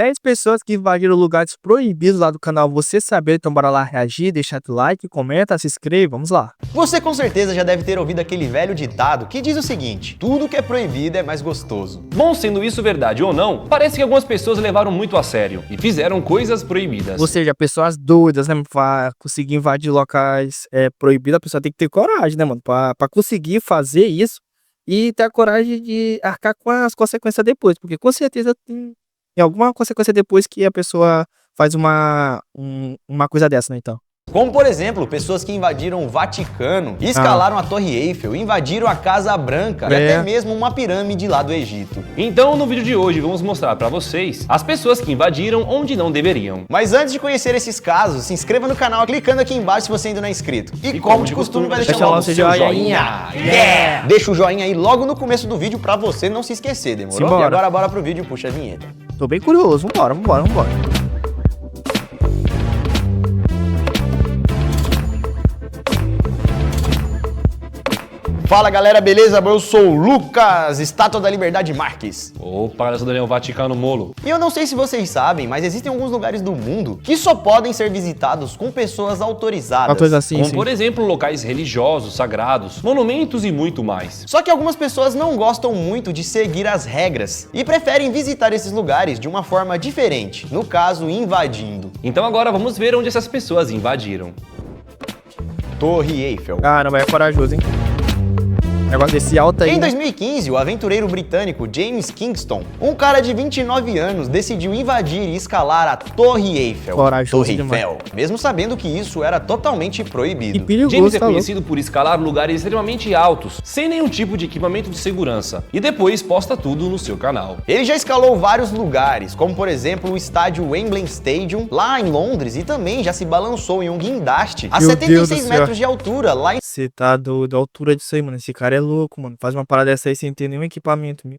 10 pessoas que invadiram lugares proibidos lá do canal Você Saber, então bora lá reagir, deixa o like, comenta, se inscreve, vamos lá. Você com certeza já deve ter ouvido aquele velho ditado que diz o seguinte: tudo que é proibido é mais gostoso. Bom, sendo isso verdade ou não, parece que algumas pessoas levaram muito a sério e fizeram coisas proibidas. Ou seja, pessoas doidas, né, pra conseguir invadir locais proibidos, a pessoa tem que ter coragem, né, mano, pra conseguir fazer isso e ter a coragem de arcar com as consequências depois, porque com certeza tem alguma consequência depois que a pessoa faz uma coisa dessa, né, então. Como, por exemplo, pessoas que invadiram o Vaticano, escalaram a Torre Eiffel, invadiram a Casa Branca e até mesmo uma pirâmide lá do Egito. Então, no vídeo de hoje, vamos mostrar pra vocês as pessoas que invadiram onde não deveriam. Mas antes de conhecer esses casos, se inscreva no canal clicando aqui embaixo se você ainda não é inscrito. E como de costume, vai deixar logo o seu joinha. Yeah! Deixa o joinha aí logo no começo do vídeo pra você não se esquecer, demorou? Simbora. E agora bora pro vídeo e puxa a vinheta. Tô bem curioso, vambora. Fala galera, beleza? Eu sou o Lucas, Estátua da Liberdade Marques. Opa, galera, Daniel Vaticano Molo. E eu não sei se vocês sabem, mas existem alguns lugares do mundo que só podem ser visitados com pessoas autorizadas. Uma coisa assim, Como, sim. por exemplo, locais religiosos, sagrados, monumentos e muito mais. Só que algumas pessoas não gostam muito de seguir as regras e preferem visitar esses lugares de uma forma diferente, no caso, invadindo. Então agora vamos ver onde essas pessoas invadiram. Torre Eiffel. Caramba, é corajoso, hein? Negócio desse alto aí, Em né? 2015, o aventureiro britânico James Kingston, um cara de 29 anos, decidiu invadir e escalar a Torre Eiffel. Corajoso Torre demais. Eiffel, mesmo sabendo que isso era totalmente Que proibido. perigoso, James é tá louco. conhecido por escalar lugares extremamente altos, sem nenhum tipo de equipamento de segurança, e depois posta tudo no seu canal. Ele já escalou vários lugares, como por exemplo o estádio Wembley Stadium, lá em Londres, e também já se balançou em um guindaste a Meu Deus 76 do céu. metros de altura, lá em Você tá da altura disso aí, mano. Esse cara é louco, mano. Faz uma parada dessa aí sem ter nenhum equipamento, meu.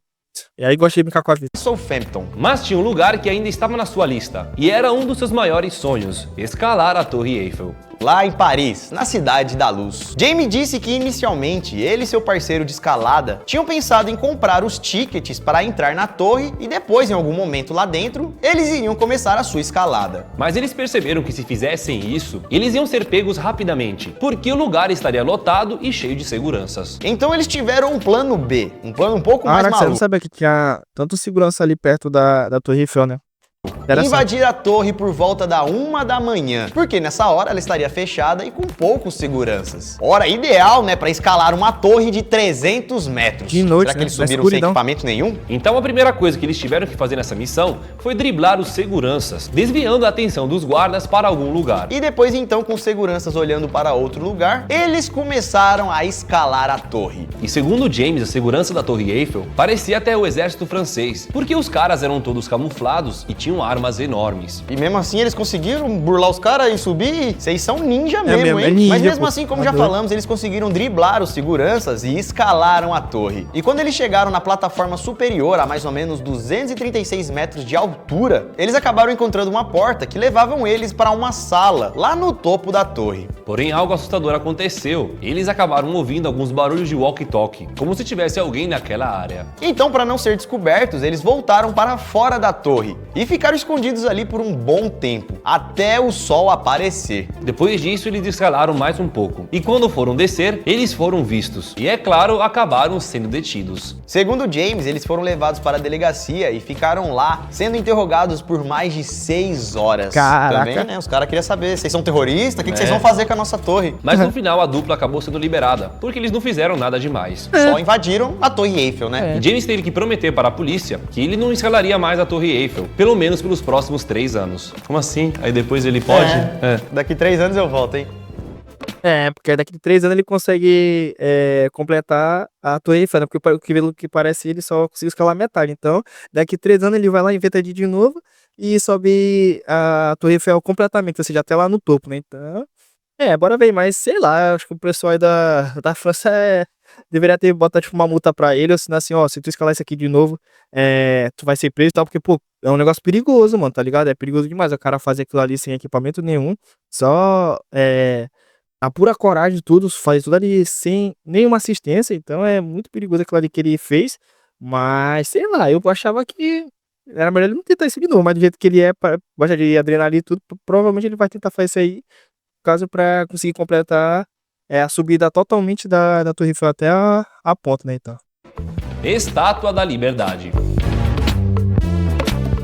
E aí gostei de brincar com a vida. Southampton. Mas tinha um lugar que ainda estava na sua lista, e era um dos seus maiores sonhos: escalar a Torre Eiffel. Lá em Paris, na Cidade da Luz. Jamie disse que inicialmente ele e seu parceiro de escalada tinham pensado em comprar os tickets para entrar na torre e depois, em algum momento lá dentro, eles iriam começar a sua escalada. Mas eles perceberam que se fizessem isso, eles iam ser pegos rapidamente, porque o lugar estaria lotado e cheio de seguranças. Então eles tiveram um plano B, um plano um pouco mais Caraca, você não maluco. sabia que tinha tanto segurança ali perto da Torre Eiffel, né? Interessante. Invadir a torre por volta da 1 da manhã, porque nessa hora ela estaria fechada e com poucos seguranças. Hora ideal, né, para escalar uma torre de 300 metros. De noite, Será que né? eles Na subiram sem escuridão. equipamento nenhum? Então a primeira coisa que eles tiveram que fazer nessa missão foi driblar os seguranças, desviando a atenção dos guardas para algum lugar. E depois então, com seguranças olhando para outro lugar, eles começaram a escalar a torre. E segundo James, a segurança da Torre Eiffel parecia até o exército francês, porque os caras eram todos camuflados e tinham armas enormes. E mesmo assim eles conseguiram burlar os caras e subir. Vocês são ninja mesmo, mesmo, hein? é ninja, Mas mesmo pô. assim, como Tá já doido. falamos, eles conseguiram driblar os seguranças e escalaram a torre. E quando eles chegaram na plataforma superior, a mais ou menos 236 metros de altura, eles acabaram encontrando uma porta que levavam eles para uma sala, lá no topo da torre. Porém, algo assustador aconteceu. Eles acabaram ouvindo alguns barulhos de walkie-talkie, como se tivesse alguém naquela área. Então, para não ser descobertos, eles voltaram para fora da torre e ficaram escondidos ali por um bom tempo, até o sol aparecer. Depois disso, eles escalaram mais um pouco. E quando foram descer, eles foram vistos. E é claro, acabaram sendo detidos. Segundo James, eles foram levados para a delegacia e ficaram lá, sendo interrogados por mais de 6 horas. Caraca. Também, né? Os caras queriam saber, vocês são terroristas? O que vocês vão fazer com a nossa torre? Mas no final, a dupla acabou sendo liberada, porque eles não fizeram nada demais. Só invadiram a Torre Eiffel, né? E James teve que prometer para a polícia que ele não escalaria mais a Torre Eiffel, pelo menos pelos próximos 3 anos. Como assim? Aí depois ele pode? Daqui 3 anos eu volto, hein? Porque daqui a 3 anos ele consegue completar a Torre Eiffel, né? Porque pelo que parece ele só conseguiu escalar metade. Então, daqui a 3 anos ele vai lá, inventa de novo e sobe a Torre Eiffel completamente, ou seja, até lá no topo, né? Então, bora ver, mas sei lá, acho que o pessoal aí da França deveria ter botado tipo, uma multa pra ele, ou senão assim, ó, se tu escalar isso aqui de novo, tu vai ser preso e tal, porque, pô, é um negócio perigoso, mano, tá ligado? É perigoso demais o cara fazer aquilo ali sem equipamento nenhum, só a pura coragem de tudo, fazer tudo ali sem nenhuma assistência, então é muito perigoso aquilo ali que ele fez, mas sei lá, eu achava que era melhor ele não tentar isso de novo, mas do jeito que ele é, gosta de adrenalina e tudo, provavelmente ele vai tentar fazer isso aí, caso pra conseguir completar a subida totalmente da Torre Eiffel até a ponta, né, então. Estátua da Liberdade.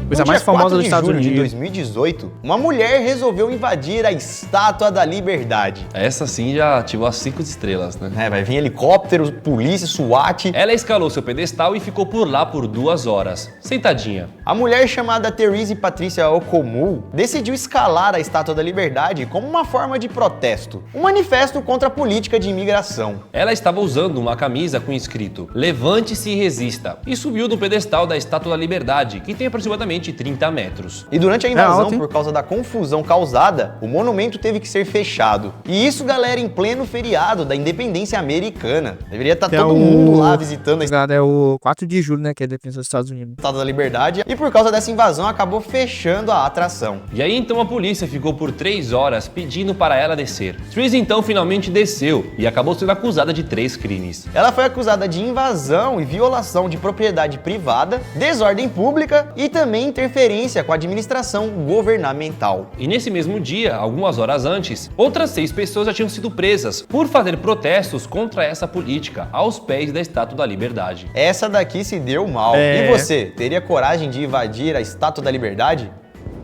Coisa No mais dia famosa 4 dos de Estados julho de Unidos. 2018, uma mulher resolveu invadir a Estátua da Liberdade. Essa sim já ativou as 5 estrelas, né? Vai vir helicóptero, polícia, SWAT. Ela escalou seu pedestal e ficou por lá por 2 horas, sentadinha. A mulher chamada Therese Patricia Okoumou decidiu escalar a Estátua da Liberdade como uma forma de protesto, um manifesto contra a política de imigração. Ela estava usando uma camisa com escrito "Levante-se e resista" e subiu do pedestal da Estátua da Liberdade, que tem aproximadamente 30 metros. E durante a invasão, alto, hein? por causa da confusão causada, o monumento teve que ser fechado. E isso, galera, em pleno feriado da independência americana. Deveria estar todo mundo lá visitando a É o 4 de julho, né, que é a defesa dos Estados Unidos. Estátua da Liberdade. E por causa dessa invasão, acabou fechando a atração. E aí então a polícia ficou por 3 horas pedindo para ela descer. Therese então finalmente desceu e acabou sendo acusada de 3 crimes. Ela foi acusada de invasão e violação de propriedade privada, desordem pública e também interferência com a administração governamental. E nesse mesmo dia, algumas horas antes, outras 6 pessoas já tinham sido presas por fazer protestos contra essa política aos pés da Estátua da Liberdade. Essa daqui se deu mal. E você, teria coragem de invadir a Estátua da Liberdade?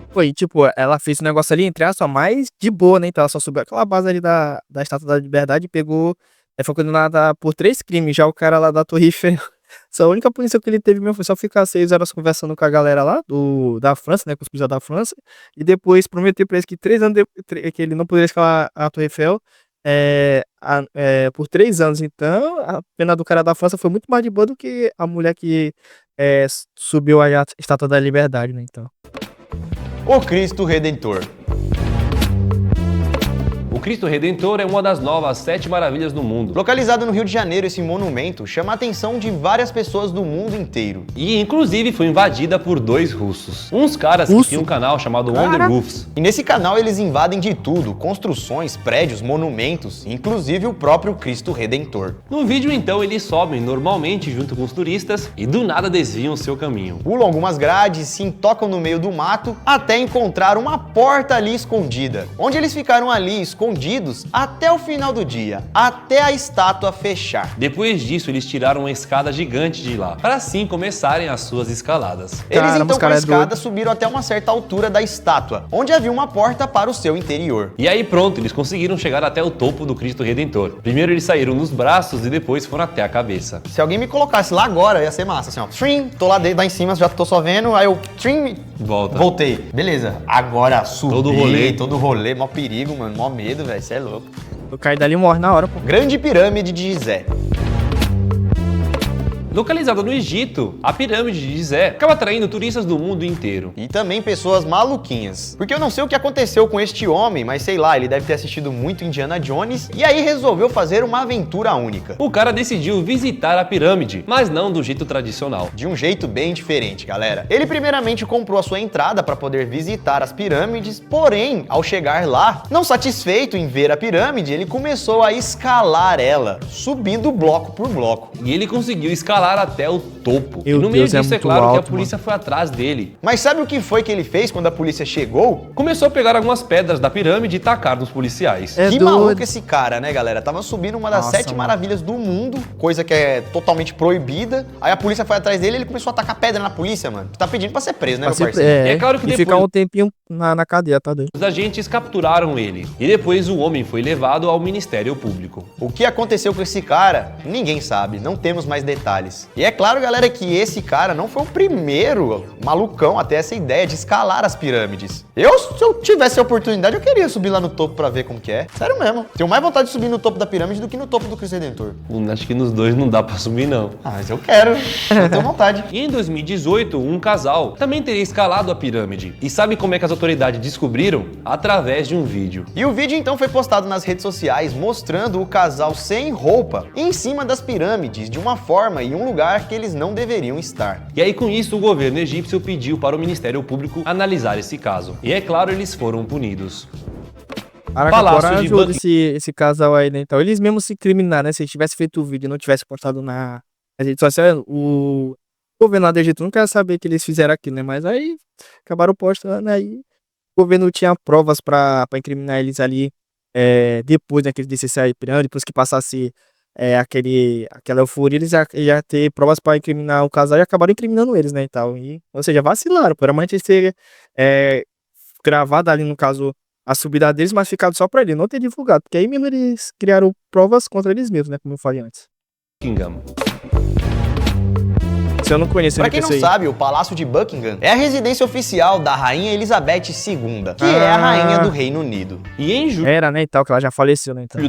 Foi, tipo, ela fez o negócio ali, entre aspas, mais de boa, né? Então ela só subiu aquela base ali da Estátua da Liberdade e pegou. Foi condenada por 3 crimes. Já o cara lá da Torre Eiffel, só a única punição que ele teve mesmo foi só ficar 6 horas conversando com a galera lá da França, né? Com os policiais da França. E depois prometeu pra eles que 3 anos que ele não poderia escalar a Torre Eiffel por 3 anos. Então, a pena do cara da França foi muito mais de boa do que a mulher que subiu a Estátua da Liberdade, né? Então. O Cristo Redentor. O Cristo Redentor é uma das novas 7 maravilhas do mundo. Localizado no Rio de Janeiro, esse monumento chama a atenção de várias pessoas do mundo inteiro. E inclusive foi invadida por 2 russos. Uns caras que tinham um canal chamado Wonder Roofs. E nesse canal eles invadem de tudo, construções, prédios, monumentos, inclusive o próprio Cristo Redentor. No vídeo então eles sobem normalmente junto com os turistas e do nada desviam o seu caminho. Pulam algumas grades, se intocam no meio do mato, até encontrar uma porta ali escondida, onde eles ficaram ali escondidos até o final do dia, até a estátua fechar. Depois disso, eles tiraram uma escada gigante de lá, para assim começarem as suas escaladas. Eles Caramba, então os com a cara é escada doido. subiram até uma certa altura da estátua, onde havia uma porta para o seu interior. E aí pronto, eles conseguiram chegar até o topo do Cristo Redentor. Primeiro eles saíram nos braços e depois foram até a cabeça. Se alguém me colocasse lá agora, ia ser massa, assim ó, trim, tô lá em cima, já tô só vendo, aí eu, trim, Volta. voltei. Beleza, agora subi, Todo rolê. mó perigo, mano, mó medo, velho, cê é louco. O cara dali morre na hora, pô. Grande Pirâmide de Gizé. Localizada no Egito, a pirâmide de Gizé acaba atraindo turistas do mundo inteiro. E também pessoas maluquinhas. Porque eu não sei o que aconteceu com este homem, mas sei lá, ele deve ter assistido muito Indiana Jones e aí resolveu fazer uma aventura única. O cara decidiu visitar a pirâmide, mas não do jeito tradicional. De um jeito bem diferente, galera. Ele primeiramente comprou a sua entrada para poder visitar as pirâmides, porém, ao chegar lá, não satisfeito em ver a pirâmide, ele começou a escalar ela, subindo bloco por bloco. E ele conseguiu escalar até o topo. Meu e no meio Deus, é disso, é muito claro que a alto, polícia foi atrás dele. Mas sabe o que foi que ele fez quando a polícia chegou? Começou a pegar algumas pedras da pirâmide e tacar nos policiais. É Que doido. maluco esse cara, né, galera? Tava subindo uma das Nossa, 7 mano. maravilhas do mundo, coisa que é totalmente proibida. Aí a polícia foi atrás dele e ele começou a tacar pedra na polícia, mano. Tá pedindo pra ser preso, né, meu parceiro? É claro que e depois- ficar um tempinho na cadeia, tá doido. Os agentes capturaram ele. E depois o homem foi levado ao Ministério Público. O que aconteceu com esse cara, ninguém sabe, não temos mais detalhes. E é claro, galera, que esse cara não foi o primeiro malucão a ter essa ideia de escalar as pirâmides. Se eu tivesse a oportunidade, eu queria subir lá no topo pra ver como que é. Sério mesmo. Tenho mais vontade de subir no topo da pirâmide do que no topo do Cristo Redentor. Acho que nos dois não dá pra subir, não. Ah, mas eu quero. Eu tenho vontade. E em 2018, um casal também teria escalado a pirâmide. E sabe como é que as autoridades descobriram? Através de um vídeo. E o vídeo então foi postado nas redes sociais mostrando o casal sem roupa em cima das pirâmides de uma forma e um lugar que eles não deveriam estar. E aí com isso o governo egípcio pediu para o Ministério Público analisar esse caso. E é claro, eles foram punidos. Caraca, Palácio de corajoso Buckingham. esse casal aí, né? Então, eles mesmos se criminaram, né? Se eles tivessem feito o vídeo e não tivesse postado nas redes sociais, o governo lá do Egito não quer saber que eles fizeram aquilo, né? Mas aí acabaram postando, aí o governo tinha provas pra incriminar eles ali depois, né, que eles descessem aí pirando, depois que passasse aquela euforia, eles já ter provas pra incriminar o casal e acabaram incriminando eles, né, e tal. Ou seja, vacilaram, por realmente ter gravado ali, no caso, a subida deles, mas ficado só pra ele, não ter divulgado, porque aí mesmo eles criaram provas contra eles mesmos, né, como eu falei antes. Buckingham. Se eu não conheço, Pra quem não sabe, o Palácio de Buckingham é a residência oficial da Rainha Elizabeth II, que é a rainha do Reino Unido. E em julho Era, né, e tal, que ela já faleceu, né, então.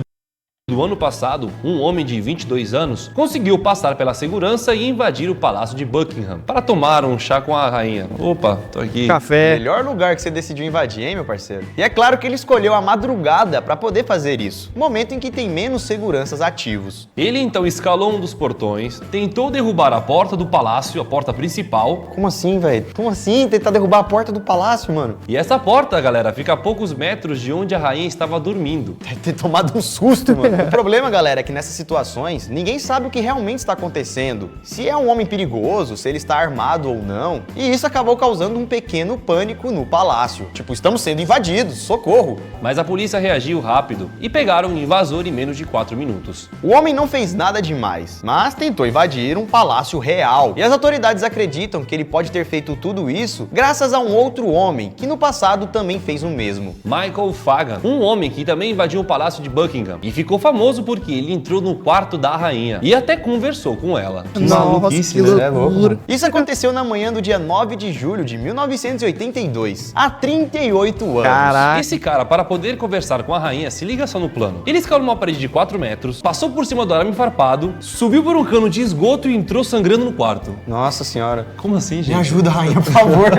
do ano passado, um homem de 22 anos conseguiu passar pela segurança e invadir o Palácio de Buckingham para tomar um chá com a rainha. Opa, tô aqui. Café. Melhor lugar que você decidiu invadir, hein, meu parceiro? E é claro que ele escolheu a madrugada para poder fazer isso, momento em que tem menos seguranças ativos. Ele então escalou um dos portões, tentou derrubar a porta do palácio, a porta principal. Como assim, velho? Como assim tentar derrubar a porta do palácio, mano? E essa porta, galera, fica a poucos metros de onde a rainha estava dormindo. Deve ter tomado um susto, mano. O problema, galera, é que nessas situações, ninguém sabe o que realmente está acontecendo. Se é um homem perigoso, se ele está armado ou não. E isso acabou causando um pequeno pânico no palácio. Tipo, estamos sendo invadidos, socorro! Mas a polícia reagiu rápido e pegaram o invasor em menos de 4 minutos. O homem não fez nada demais, mas tentou invadir um palácio real. E as autoridades acreditam que ele pode ter feito tudo isso graças a um outro homem, que no passado também fez o mesmo. Michael Fagan, um homem que também invadiu o Palácio de Buckingham e ficou famoso porque ele entrou no quarto da rainha e até conversou com ela. Nossa, que loucura. Isso aconteceu na manhã do dia 9 de julho de 1982, há 38 anos. Caraca. Esse cara, para poder conversar com a rainha, se liga só no plano. Ele escalou uma parede de 4 metros, passou por cima do arame farpado, subiu por um cano de esgoto e entrou sangrando no quarto. Nossa senhora. Como assim, gente? Me ajuda, rainha, por favor.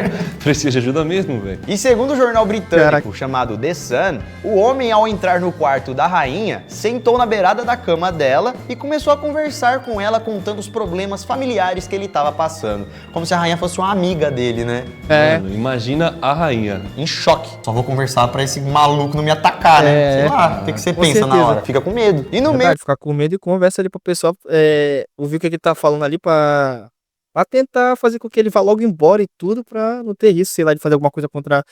Precisa de ajuda mesmo, velho. E segundo o jornal britânico chamado The Sun, o homem, ao entrar no quarto da rainha, sentou na beirada da cama dela e começou a conversar com ela, contando os problemas familiares que ele estava passando. Como se a rainha fosse uma amiga dele, né? Mano, imagina a rainha. Em choque. Só vou conversar pra esse maluco não me atacar, né? Sei lá, o que você com pensa certeza. na hora? Fica com medo. E no meio... Verdade, ficar com medo e conversa ali pro pessoal ouvir o que ele tá falando ali pra tentar fazer com que ele vá logo embora e tudo, pra não ter risco, sei lá, de fazer alguma coisa contra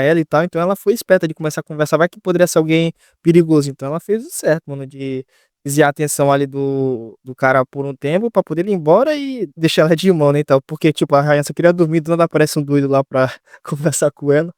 ela e tal. Então ela foi esperta de começar a conversar, vai que poderia ser alguém perigoso. Então ela fez o certo, mano, de desviar a atenção ali do cara por um tempo pra poder ir embora e deixar ela de mão, né, então. Porque, tipo, a rainha só queria dormir, do nada aparece um doido lá pra conversar com ela.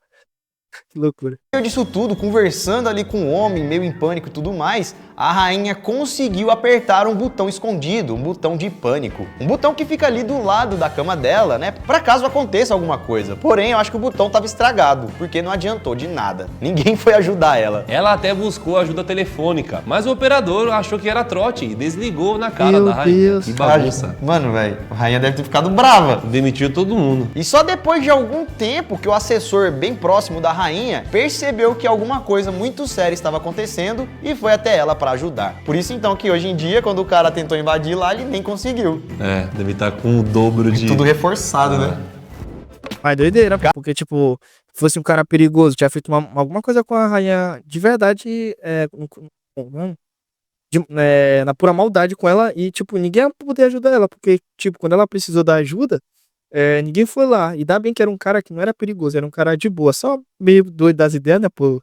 Que loucura. No meio disso tudo, conversando ali com o homem, meio em pânico e tudo mais, a rainha conseguiu apertar um botão escondido, um botão de pânico. Um botão que fica ali do lado da cama dela, né? Pra caso aconteça alguma coisa. Porém, eu acho que o botão tava estragado, porque não adiantou de nada. Ninguém foi ajudar ela. Ela até buscou ajuda telefônica, mas o operador achou que era trote e desligou na cara Meu da rainha. Deus. Que bagunça. Mano, velho, a rainha deve ter ficado brava. Demitiu todo mundo. E só depois de algum tempo que o assessor bem próximo da rainha percebeu que alguma coisa muito séria estava acontecendo e foi até ela para ajudar. Por isso então que hoje em dia, quando o cara tentou invadir lá, ele nem conseguiu. Deve estar com o dobro de... Tudo reforçado, né? Mas doideira, porque, tipo, fosse um cara perigoso, tinha feito alguma coisa com a rainha de verdade, na pura maldade com ela, e, tipo, ninguém ia poder ajudar ela, porque, tipo, quando ela precisou da ajuda, ninguém foi lá. E dá bem que era um cara que não era perigoso, era um cara de boa, só meio doido das ideias, né, por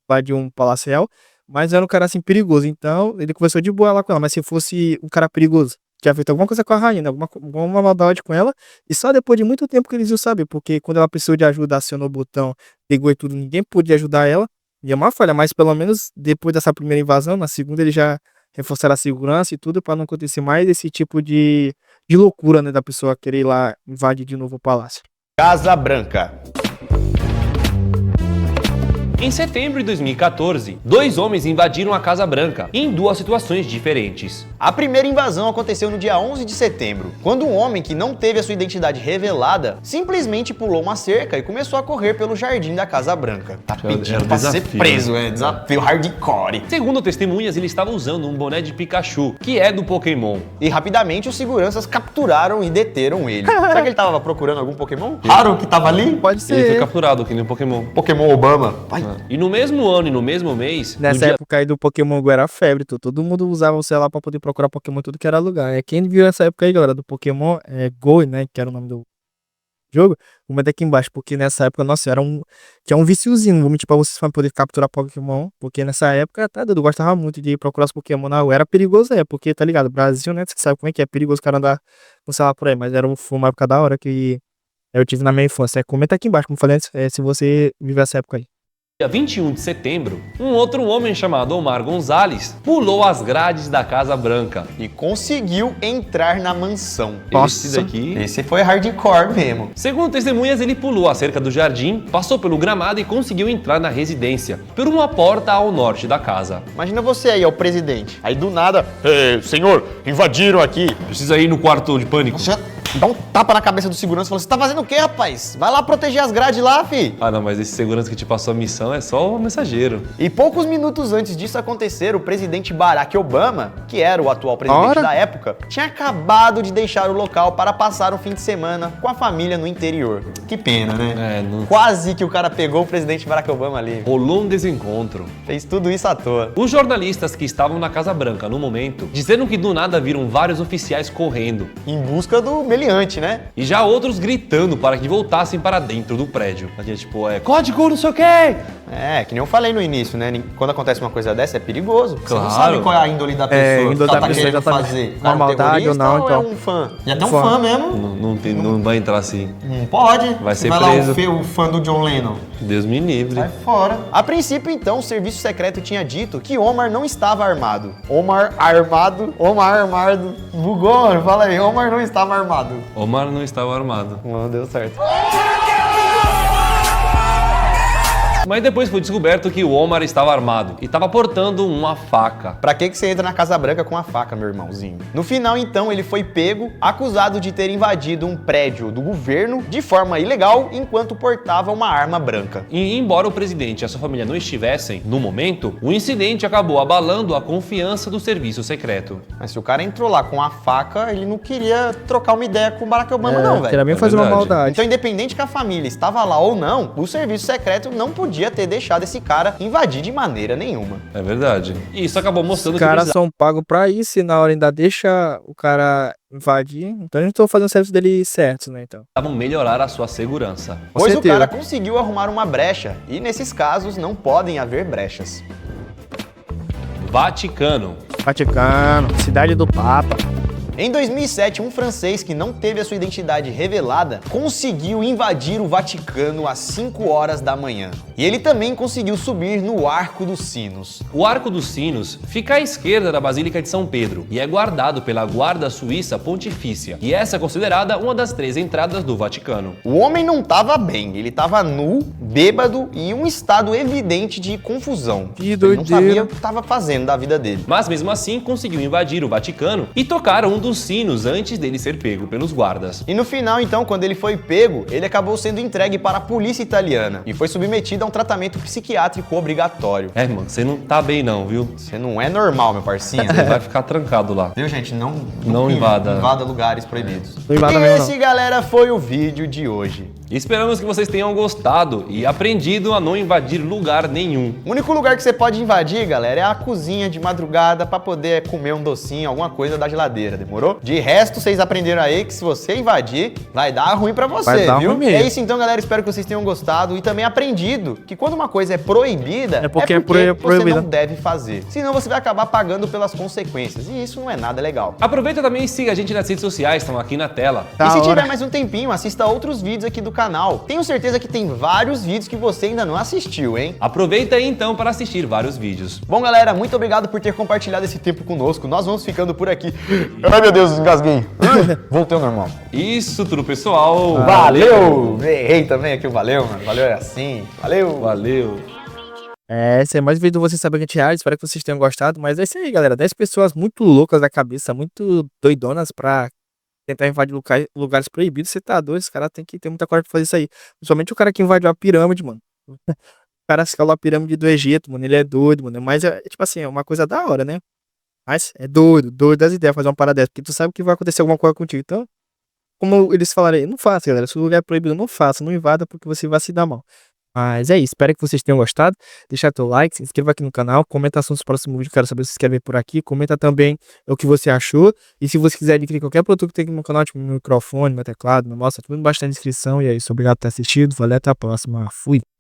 lá de um palácio real, mas era um cara, assim, perigoso. Então, ele conversou de boa lá com ela, mas se fosse um cara perigoso, tinha feito alguma coisa com a rainha, né, alguma maldade com ela, e só depois de muito tempo que eles iam saber, porque quando ela precisou de ajuda, acionou o botão, pegou e tudo, ninguém podia ajudar ela, e é uma falha, mas pelo menos depois dessa primeira invasão, na segunda eles já reforçaram a segurança e tudo, para não acontecer mais esse tipo de loucura, né, da pessoa querer ir lá invadir de novo o palácio. Casa Branca. Em setembro de 2014, 2 homens invadiram a Casa Branca, em 2 situações diferentes. A primeira invasão aconteceu no dia 11 de setembro, quando um homem que não teve a sua identidade revelada simplesmente pulou uma cerca e começou a correr pelo jardim da Casa Branca. Tá pedindo pra ser preso, desafio hardcore. Segundo testemunhas, ele estava usando um boné de Pikachu, que é do Pokémon. E rapidamente os seguranças capturaram e deteram ele. Será que ele tava procurando algum Pokémon? Raro que tava ali? Pode Ele foi ser. capturado, que nem um Pokémon. Pokémon Obama. Ai. E no mesmo ano e no mesmo mês, Nessa no dia época aí do Pokémon Go era febre, todo mundo usava o celular pra poder procurar Pokémon em tudo que era lugar. Quem viu essa época aí, galera, do Pokémon Go, né, que era o nome do jogo, comenta aqui embaixo, porque nessa época, nossa, tinha um viciozinho, não vou mentir pra vocês pra poder capturar Pokémon, porque nessa época, tá doido, eu gostava muito de procurar os Pokémon na rua, era perigoso, porque, tá ligado, Brasil, né, você sabe como é que é perigoso o cara andar com celular por aí, mas foi uma época da hora que eu tive na minha infância. Comenta aqui embaixo, como eu falei antes, se você viveu essa época aí. Dia 21 de setembro, um outro homem chamado Omar Gonzalez pulou as grades da Casa Branca. E conseguiu entrar na mansão. Esse daqui... Esse foi hardcore mesmo. Segundo testemunhas, ele pulou a cerca do jardim, passou pelo gramado e conseguiu entrar na residência, por uma porta ao norte da casa. Imagina você aí, é o presidente. Aí do nada, senhor, invadiram aqui. Precisa ir no quarto de pânico. Você dá um tapa na cabeça do segurança e fala, você tá fazendo o quê, rapaz? Vai lá proteger as grades lá, fi. Ah não, mas esse segurança que te passou a missão é só o mensageiro. E poucos minutos antes disso acontecer, o presidente Barack Obama, que era o atual presidente da época, tinha acabado de deixar o local para passar um fim de semana com a família no interior. Que pena, né? Quase que o cara pegou o presidente Barack Obama ali. Rolou um desencontro. Fez tudo isso à toa. Os jornalistas que estavam na Casa Branca no momento disseram que do nada viram vários oficiais correndo. Em busca do meliante, né? E já outros gritando para que voltassem para dentro do prédio. Tipo, código não sei o quê! Que nem eu falei no início, né? Quando acontece uma coisa dessa, é perigoso. Você não Claro. sabe qual é a índole da pessoa, índole que ela da tá pessoa, querendo exatamente. fazer. Uma maldade ou não, então. É um fã? E até um fã mesmo. Não vai entrar assim. Não pode. Vai ser Vai preso. lá o fã do John Lennon. Deus me livre. Sai fora. A princípio, então, o serviço secreto tinha dito que Omar não estava armado. Omar armado. Bugou, mano. Fala aí. Omar não estava armado. Omar não estava armado. Não deu certo. Mas depois foi descoberto que o Omar estava armado e estava portando uma faca. Pra que você entra na Casa Branca com a faca, meu irmãozinho? No final, então, ele foi pego, acusado de ter invadido um prédio do governo de forma ilegal enquanto portava uma arma branca. E embora o presidente e a sua família não estivessem no momento, o incidente acabou abalando a confiança do serviço secreto. Mas se o cara entrou lá com a faca, ele não queria trocar uma ideia com o Barack Obama, não, velho. Queria bem fazer uma verdade. maldade. Então, independente que a família estava lá ou não, o serviço secreto não podia ter deixado esse cara invadir de maneira nenhuma. É verdade. E isso acabou mostrando Os que caras precisava. são pagos pra isso e na hora ainda deixa o cara invadir. Então a gente tá fazendo o serviço dele certo, né? Então. Precisavam melhorar a sua segurança. Pois o certeza. cara conseguiu arrumar uma brecha, e nesses casos não podem haver brechas. Vaticano. Vaticano, cidade do Papa. Em 2007, um francês que não teve a sua identidade revelada conseguiu invadir o Vaticano às 5 horas da manhã. E ele também conseguiu subir no Arco dos Sinos. O Arco dos Sinos fica à esquerda da Basílica de São Pedro e é guardado pela Guarda Suíça Pontifícia. E essa é considerada uma das 3 entradas do Vaticano. O homem não estava bem, ele estava nu, bêbado e em um estado evidente de confusão. Que Ele não doideira. sabia o que estava fazendo da vida dele. Mas mesmo assim conseguiu invadir o Vaticano e tocar um dos sinos antes dele ser pego pelos guardas. E no final, então, quando ele foi pego, ele acabou sendo entregue para a polícia italiana e foi submetido a um tratamento psiquiátrico obrigatório. Mano, você não tá bem não, viu? Você não é normal, meu parceiro. Você vai ficar trancado lá. Viu, gente? Não invada lugares proibidos. Não invada E mesmo, esse, galera, foi o vídeo de hoje. Esperamos que vocês tenham gostado e aprendido a não invadir lugar nenhum. O único lugar que você pode invadir, galera, é a cozinha de madrugada pra poder comer um docinho, alguma coisa da geladeira, demorou? De resto, vocês aprenderam aí que se você invadir, vai dar ruim pra você, Vai dar viu? ruim mesmo. É isso então, galera, espero que vocês tenham gostado e também aprendido que quando uma coisa é proibida, É porque você proibida. não deve fazer. Senão você vai acabar pagando pelas consequências e isso não é nada legal. Aproveita também e siga a gente nas redes sociais, estão aqui na tela. Da E se hora. tiver mais um tempinho, assista outros vídeos aqui do canal. Tenho certeza que tem vários vídeos que você ainda não assistiu, hein? Aproveita aí então para assistir vários vídeos. Bom, galera, muito obrigado por ter compartilhado esse tempo conosco. Nós vamos ficando por aqui. Ai, meu Deus, engasguei. Voltei ao normal. Isso tudo, pessoal. Valeu! Errei também aqui o valeu, mano. Valeu é assim. Valeu! Valeu. Esse é mais um vídeo do Você Sabe que a gente reage. Espero que vocês tenham gostado. Mas é isso aí, galera. 10 pessoas muito loucas da cabeça, muito doidonas pra tentar invadir lugares proibidos. Você tá doido? Esse cara tem que ter muita coragem pra fazer isso aí. Principalmente o cara que invadiu a pirâmide, mano. O cara escalou a pirâmide do Egito, mano. Ele é doido, mano. Mas é tipo assim, é uma coisa da hora, né? Mas é doido das ideias fazer uma parada dessa. Porque tu sabe que vai acontecer alguma coisa contigo. Então, como eles falaram aí, não faça, galera. Se o lugar é proibido, não faça. Não invada porque você vai se dar mal. Mas é isso, espero que vocês tenham gostado. Deixa teu like, se inscreva aqui no canal, comenta assuntos próximos vídeos, quero saber se vocês querem ver por aqui. Comenta também o que você achou. E se você quiser adquirir qualquer produto que tem aqui no meu canal, tipo meu microfone, meu teclado, meu mouse, tá tudo embaixo na descrição. E é isso, obrigado por ter assistido, valeu, até a próxima, fui!